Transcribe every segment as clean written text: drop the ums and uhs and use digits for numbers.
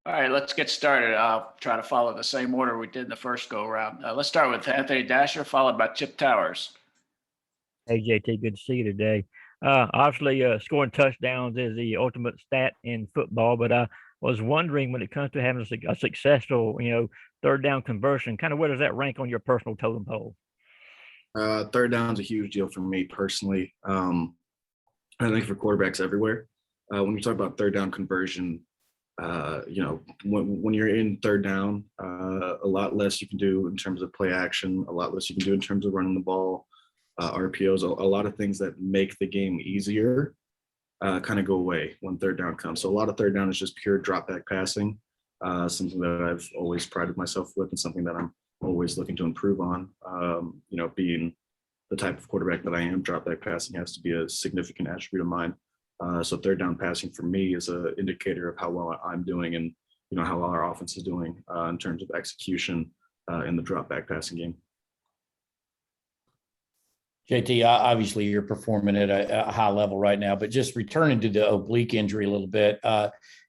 All right, let's get started. I'll try to follow the same order we did in the first go around. Let's start with Anthony Dasher, followed by Chip Towers. Hey JT, good to see you today. Obviously, scoring touchdowns is the ultimate stat in football, but I was wondering when it comes to having a successful, third down conversion, kind of where does that rank on your personal totem pole? Third down is a huge deal for me personally. I think for quarterbacks everywhere. When you talk about third down conversion, when you're in third down, a lot less you can do in terms of play action, a lot less you can do in terms of running the ball, RPOs, a lot of things that make the game easier kind of go away when third down comes. So a lot of third down is just pure drop back passing, something that I've always prided myself with and something that I'm always looking to improve on. Being the type of quarterback that I am, drop back passing has to be a significant attribute of mine. So third down passing for me is an indicator of how well I'm doing and how well our offense is doing in terms of execution in the drop back passing game. JT, obviously you're performing at a high level right now, but just returning to the oblique injury a little bit,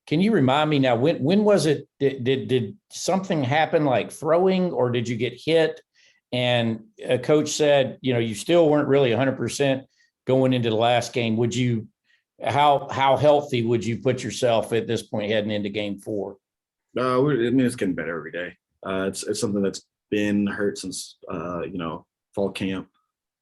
can you remind me now, when was it, did something happen like throwing, or did you get hit? And a coach said, you still weren't really 100% going into the last game. How healthy would you put yourself at this point heading into game 4? It's getting better every day. It's something that's been hurt since, fall camp.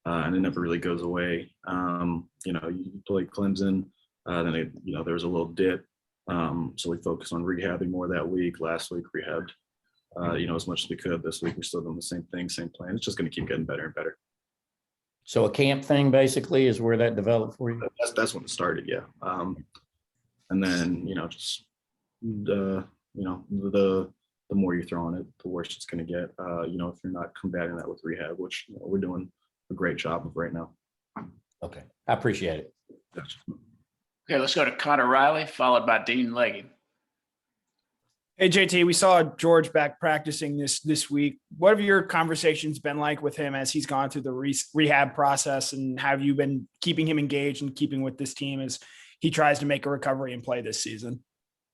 And it never really goes away. You play Clemson, then there was a little dip. So we focused on rehabbing more that week. Last week rehabbed, as much as we could. This week we're still doing the same thing, same plan. It's just going to keep getting better and better. So a camp thing basically is where that developed for you? That's when it started, yeah. And then, the more you throw on it, the worse it's going to get. If you're not combating that with rehab, which we're doing a great job of right now. Okay, I appreciate it. Gotcha. Okay, let's go to Connor Riley, followed by Dean Legging. Hey, JT, we saw George back practicing this week. What have your conversations been like with him as he's gone through the rehab process, and have you been keeping him engaged and keeping with this team as he tries to make a recovery and play this season?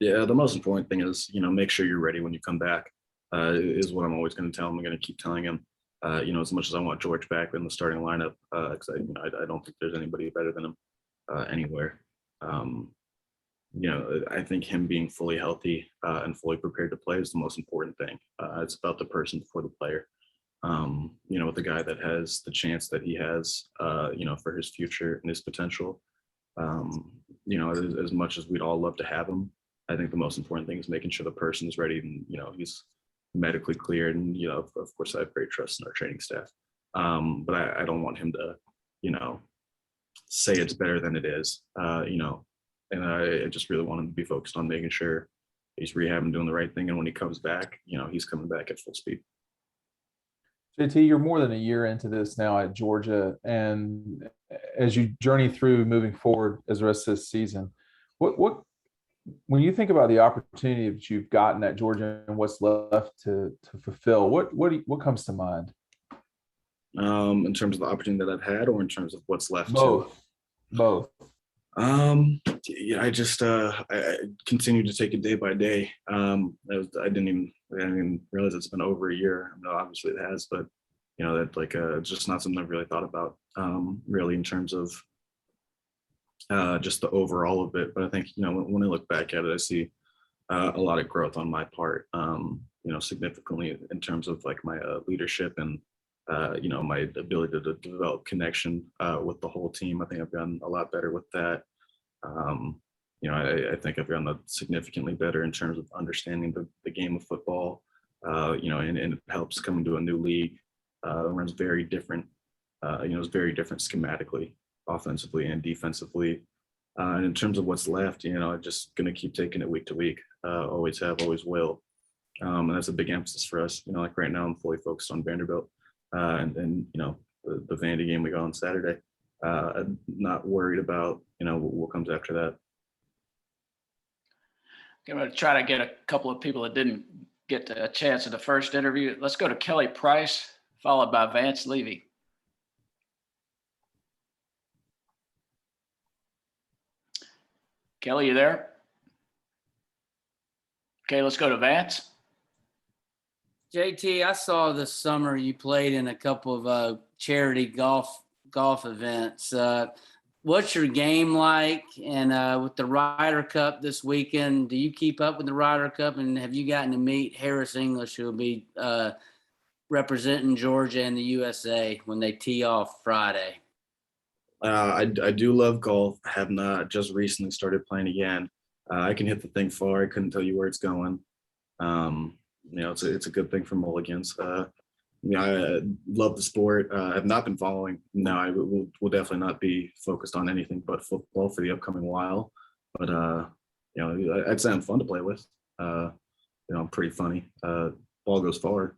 Yeah, the most important thing is, make sure you're ready when you come back, is what I'm always going to tell him. I'm going to keep telling him. As much as I want George back in the starting lineup, because I don't think there's anybody better than him anywhere. I think him being fully healthy and fully prepared to play is the most important thing. It's about the person before the player. With the guy that has the chance that he has, for his future and his potential. As much as we'd all love to have him, I think the most important thing is making sure the person is ready and he's medically cleared, and of course I have great trust in our training staff, but I don't want him to say it's better than it is, and I just really want him to be focused on making sure he's rehabbing, doing the right thing, and when he comes back, he's coming back at full speed. JT, you're more than a year into this now at Georgia, and as you journey through moving forward as the rest of this season, what when you think about the opportunity that you've gotten at Georgia and what's left to fulfill, what comes to mind? In terms of the opportunity that I've had, or in terms of what's left? Both. Yeah, I continue to take it day by day. I didn't even realize it's been over a year. Obviously it has, but that just not something I've really thought about, really, in terms of just the overall of it. But I think, when I look back at it, I see a lot of growth on my part, significantly in terms of like my leadership and, my ability to develop connection with the whole team. I think I've gotten a lot better with that. I think I've gotten significantly better in terms of understanding the game of football, and it helps coming to a new league. Runs very different, it's very different schematically, offensively and defensively. And in terms of what's left, I'm just going to keep taking it week to week. Always have, always will. And that's a big emphasis for us. Like right now, I'm fully focused on Vanderbilt. And then, the Vandy game we got on Saturday. I'm not worried about, what comes after that. I'm going to try to get a couple of people that didn't get a chance in the first interview. Let's go to Kelly Price, followed by Vance Levy. Kelly, you there? Okay, let's go to Vance. JT, I saw this summer you played in a couple of charity golf events. What's your game like? And with the Ryder Cup this weekend, do you keep up with the Ryder Cup? And have you gotten to meet Harris English, who will be representing Georgia and the USA when they tee off Friday? I do love golf. I have not just recently started playing again. I can hit the thing far. I couldn't tell you where it's going. It's a good thing for mulligans. I love the sport. I've not been following. No, I will definitely not be focused on anything but football for the upcoming while. But I'd say I'm fun to play with. I'm pretty funny. Ball goes far.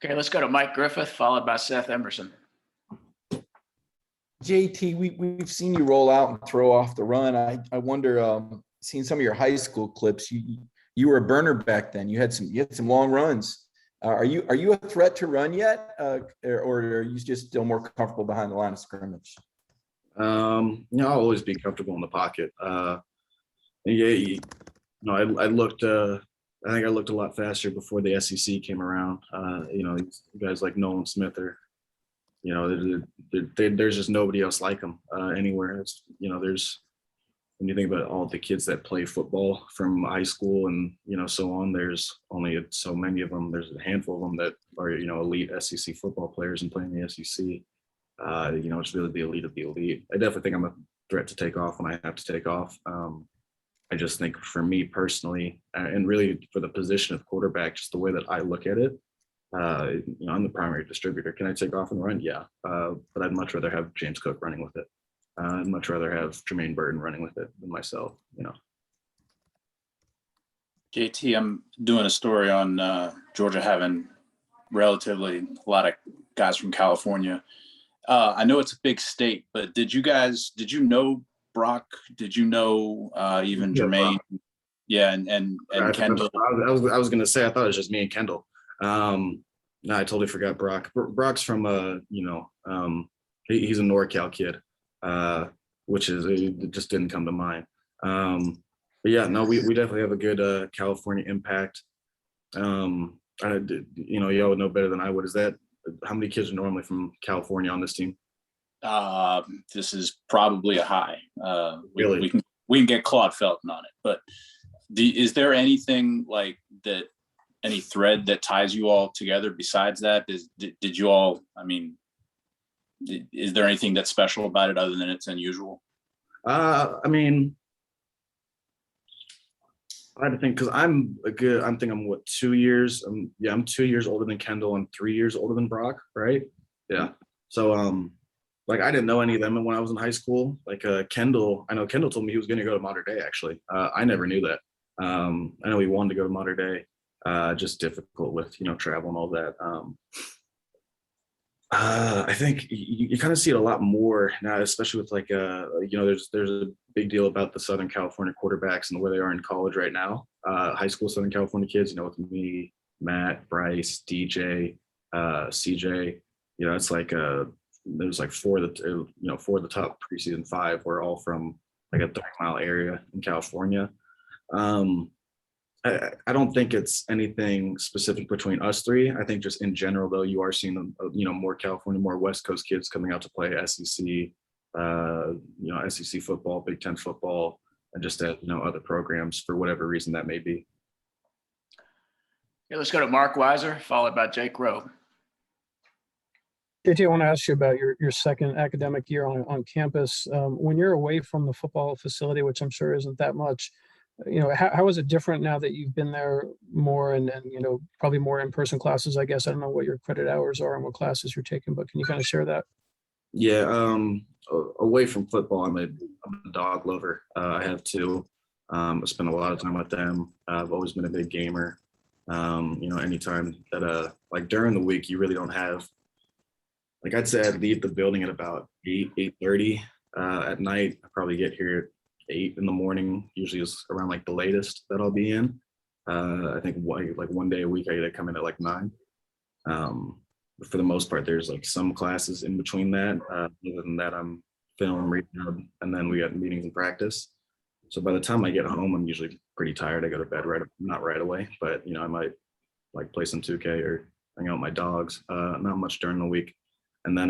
Okay, let's go to Mike Griffith, followed by Seth Emerson. JT, we've seen you roll out and throw off the run. I wonder, seeing some of your high school clips, you were a burner back then. You had some long runs. Are you a threat to run yet, or are you just still more comfortable behind the line of scrimmage? I'll always be comfortable in the pocket. I looked. I think I looked a lot faster before the SEC came around. Guys like Nolan Smith there's just nobody else like them anywhere. There's, when you think about all the kids that play football from high school and so on, there's only so many of them. There's a handful of them that are elite SEC football players and playing the SEC. It's really the elite of the elite. I definitely think I'm a threat to take off when I have to take off. I just think for me personally, and really for the position of quarterback, just the way that I look at it, I'm the primary distributor. Can I take off and run? Yeah. But I'd much rather have James Cook running with it. I'd much rather have Jermaine Burton running with it than myself, JT, I'm doing a story on Georgia having relatively a lot of guys from California. I know it's a big state, but did you know Brock? Did you know even Jermaine? Yeah, and Kendall. I was gonna say I thought it was just me and Kendall. No, I totally forgot Brock. Brock's from he's a NorCal kid, which is, it just didn't come to mind. But yeah, no, we definitely have a good California impact. Y'all would know better than I would. How many kids are normally from California on this team? This is probably a high. Really? We can get Claude Felton on it, but is there anything like that? Any thread that ties you all together besides that? Did you all? I mean, is there anything that's special about it other than it's unusual? I had to think, because I'm 2 years. I'm 2 years older than Kendall and 3 years older than Brock, right? Yeah. So I didn't know any of them when I was in high school. Kendall, I know Kendall told me he was going to go to Mater Dei. Actually, I never knew that. I know he wanted to go to Mater Dei. Just difficult with travel and all that. I think you kind of see it a lot more now, especially with there's a big deal about the Southern California quarterbacks and where they are in college right now. High school Southern California kids, with me, Matt, Bryce, DJ, CJ. It's there's four of the top preseason 5 were all from a 30-mile area in California. I don't think it's anything specific between us three. I think just in general, though, you are seeing, more California, more West Coast kids coming out to play SEC, SEC football, Big Ten football, and just at, other programs for whatever reason that may be. Okay, let's go to Mark Weiser, followed by Jake Rowe. JT, I want to ask you about your second academic year on campus. When you're away from the football facility, which I'm sure isn't that much, how is it different now that you've been there more and probably more in-person classes, I guess? I don't know what your credit hours are and what classes you're taking, but can you kind of share that? Yeah, away from football, I'm a dog lover. I have two. I spend a lot of time with them. I've always been a big gamer. Anytime that during the week, you really don't have, I'd say I'd leave the building at about 8:30 at night. I probably get here at 8 in the morning, usually is around the latest that I'll be in. I think one day a week I either come in at 9. But for the most part, there's some classes in between that. Other than that, I'm film, reading, and then we got meetings and practice. So by the time I get home, I'm usually pretty tired. I go to bed not right away, but I might like play some 2K or hang out with my dogs. Not much during the week. And then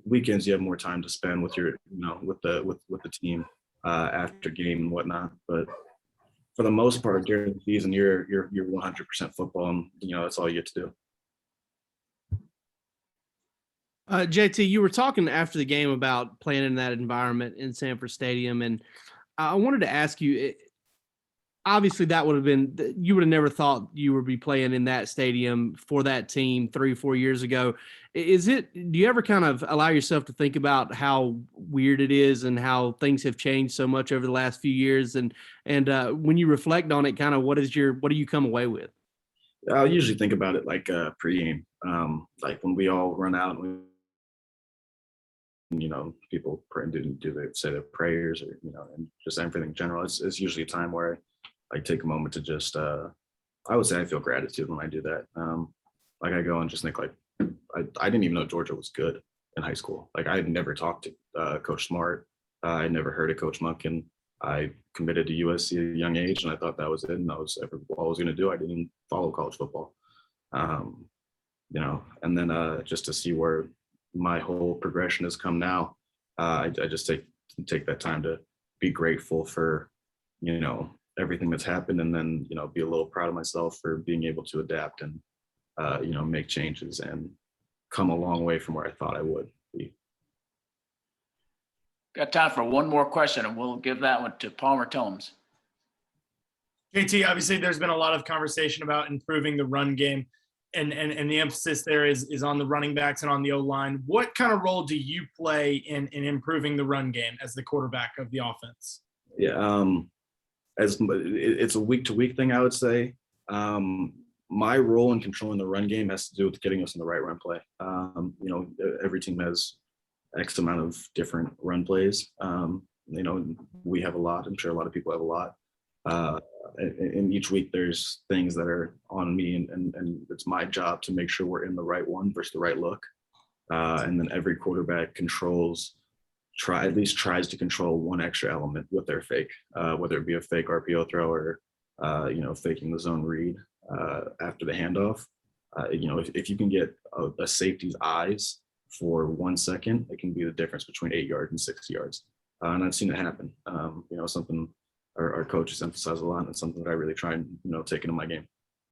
weekends you have more time to spend with your with the team after game and whatnot. But for the most part during the season, you're 100% football, and that's all you get to do. JT, you were talking after the game about playing in that environment in Sanford Stadium, and I wanted to ask you, obviously that would have been, you would have never thought you would be playing in that stadium for that team 3 or 4 years ago. Do you ever kind of allow yourself to think about how weird it is and how things have changed so much over the last few years? And when you reflect on it, kind of what do you come away with? I'll usually think about it like pregame, like when we all run out and people pray, do they say their prayers, or and just everything in general. It's usually a time where I take a moment to just I would say I feel gratitude when I do that. Like I go and just think like I didn't even know Georgia was good in high school. Like I had never talked to Coach Smart. I never heard of Coach Munkin. I committed to USC at a young age, and I thought that was it, and that was all I was going to do. I didn't follow college football, and then just to see where my whole progression has come now, I just take that time to be grateful for everything that's happened, and then be a little proud of myself for being able to adapt and make changes and come a long way from where I thought I would be. Got time for one more question, and we'll give that one to Palmer Tillums. JT, obviously there's been a lot of conversation about improving the run game, and the emphasis there is on the running backs and on the O-line. What kind of role do you play in improving the run game as the quarterback of the offense? Yeah, it's a week-to-week thing, I would say. My role in controlling the run game has to do with getting us in the right run play. Every team has X amount of different run plays. We have a lot. I'm sure a lot of people have a lot. And each week there's things that are on me, and it's my job to make sure we're in the right one versus the right look. And then every quarterback at least tries to control one extra element with their fake, whether it be a fake RPO throw or faking the zone read after the handoff. If you can get a safety's eyes for 1 second, it can be the difference between 8 yards and 6 yards. And I've seen it happen. Something our coaches emphasize a lot, and it's something that I really try and take into my game.